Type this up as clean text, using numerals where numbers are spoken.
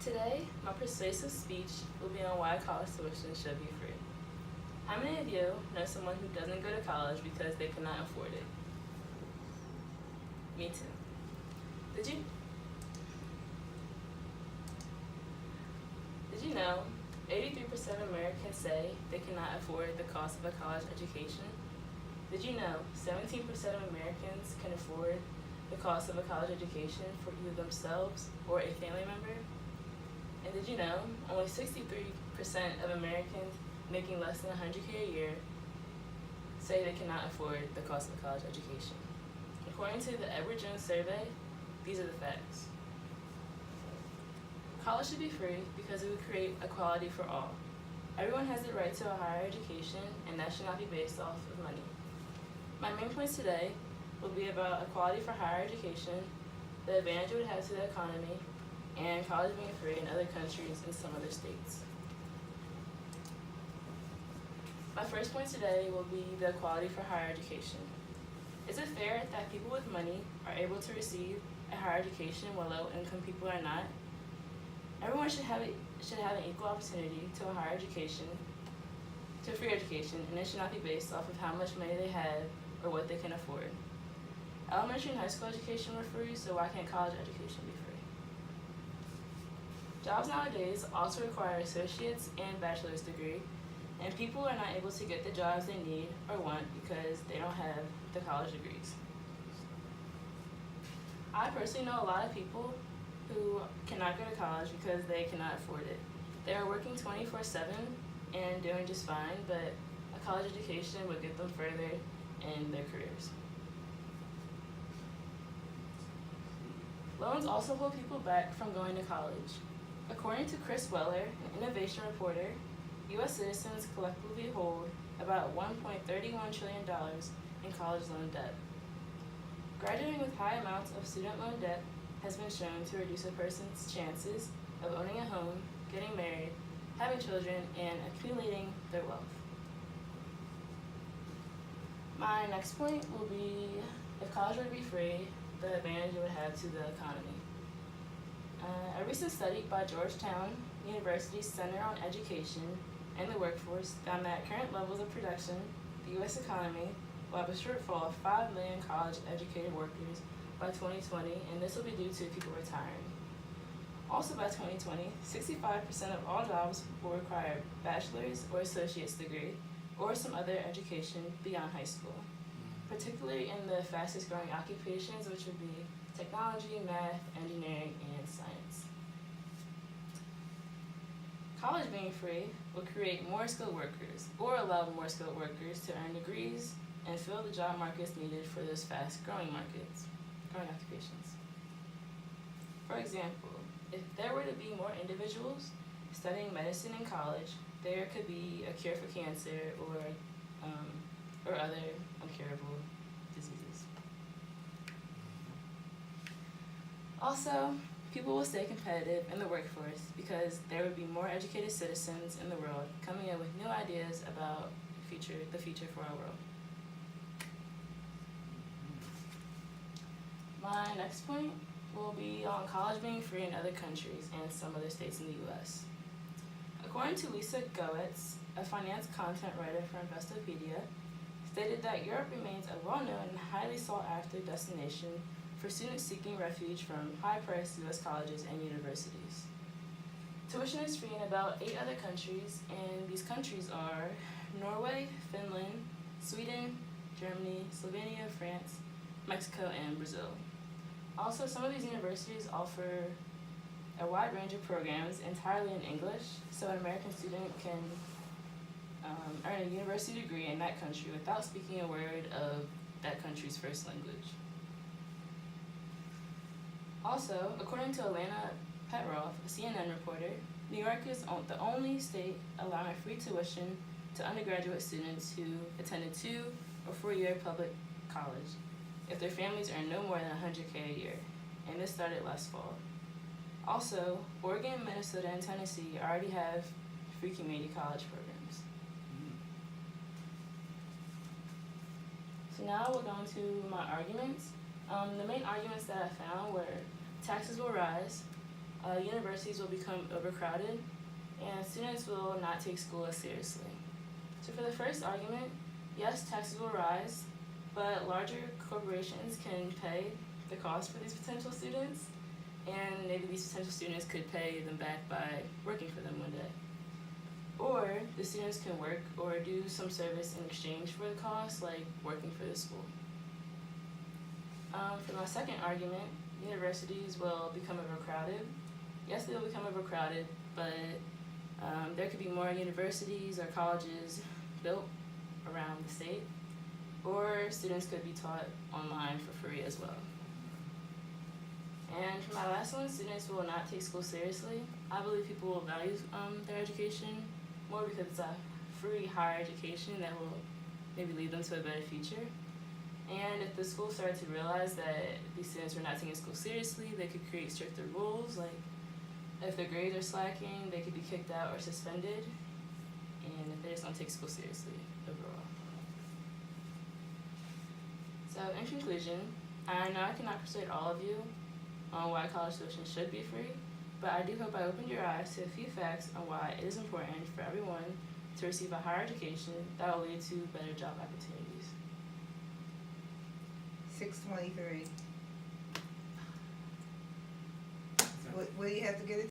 Today, my persuasive speech will be on why college tuition should be free. How many of you know someone who doesn't go to college because they cannot afford it? Me too. Did you know 83% of Americans say they cannot afford the cost of a college education? Did you know 17% of Americans can afford the cost of a college education for either themselves or a family member? And did you know only 63% of Americans making less than $100K a year say they cannot afford the cost of a college education? According to the Edward Jones survey, these are the facts. College should be free because it would create equality for all. Everyone has the right to a higher education, and that should not be based off of money. My main points today will be about equality for higher education, the advantage it would have to the economy, and college being free in other countries and some other states. My first point today will be the equality for higher education. Is it fair that people with money are able to receive a higher education while low-income people are not? Everyone should have an equal opportunity to a higher education, to a free education, and it should not be based off of how much money they have or what they can afford. Elementary and high school education were free, so why can't college education be free? Jobs nowadays also require associate's and bachelor's degree, and people are not able to get the jobs they need or want because they don't have the college degrees. I personally know a lot of people who cannot go to college because they cannot afford it. They are working 24/7 and doing just fine, but a college education would get them further in their careers. Loans also hold people back from going to college. According to Chris Weller, an innovation reporter, U.S. citizens collectively hold about $1.31 trillion in college loan debt. Graduating with high amounts of student loan debt has been shown to reduce a person's chances of owning a home, getting married, having children, and accumulating their wealth. My next point will be, if college were to be free, the advantage it would have to the economy. A recent study by Georgetown University's Center on Education and the Workforce found that at current levels of production, the U.S. economy will have a shortfall of 5 million college-educated workers by 2020, and this will be due to people retiring. Also by 2020, 65% of all jobs will require a bachelor's or associate's degree or some other education beyond high school, particularly in the fastest growing occupations, which would be technology, math, engineering, and science. College being free will create more skilled workers or allow more skilled workers to earn degrees and fill the job markets needed for those fast growing occupations. For example, if there were to be more individuals studying medicine in college, there could be a cure for cancer or other incurable diseases. Also, people will stay competitive in the workforce because there would be more educated citizens in the world coming in with new ideas about the future for our world. My next point will be on college being free in other countries and some other states in the U.S. According to Lisa Goetz, a finance content writer for Investopedia, stated that Europe remains a well-known and highly sought-after destination for students seeking refuge from high-priced U.S. colleges and universities. Tuition is free in about 8 other countries, and these countries are Norway, Finland, Sweden, Germany, Slovenia, France, Mexico, and Brazil. Also, some of these universities offer a wide range of programs entirely in English, so an American student can earn a university degree in that country without speaking a word of that country's first language. Also, according to Alana Petroff, a CNN reporter, New York is the only state allowing free tuition to undergraduate students who attended 2 or 4-year public college if their families earn no more than $100K a year, and this started last fall. Also, Oregon, Minnesota, and Tennessee already have free community college programs. So now we'll go into my arguments. The main arguments that I found were taxes will rise, universities will become overcrowded, and students will not take school as seriously. So for the first argument, yes, taxes will rise, but larger corporations can pay the cost for these potential students, and maybe these potential students could pay them back by working for them one day. Or the students can work or do some service in exchange for the cost, like working for the school. For my second argument, universities will become overcrowded. Yes, they will become overcrowded, but there could be more universities or colleges built around the state, or students could be taught online for free as well. And for my last one, students will not take school seriously. I believe people will value their education more because it's a free higher education that will maybe lead them to a better future. And if the school started to realize that these students were not taking school seriously, they could create stricter rules, like if their grades are slacking, they could be kicked out or suspended, and if they just don't take school seriously overall. So in conclusion, I know I cannot persuade all of you on why college tuition should be free, but I do hope I opened your eyes to a few facts on why it is important for everyone to receive a higher education that will lead to better job opportunities. 6:23. What do you have to get it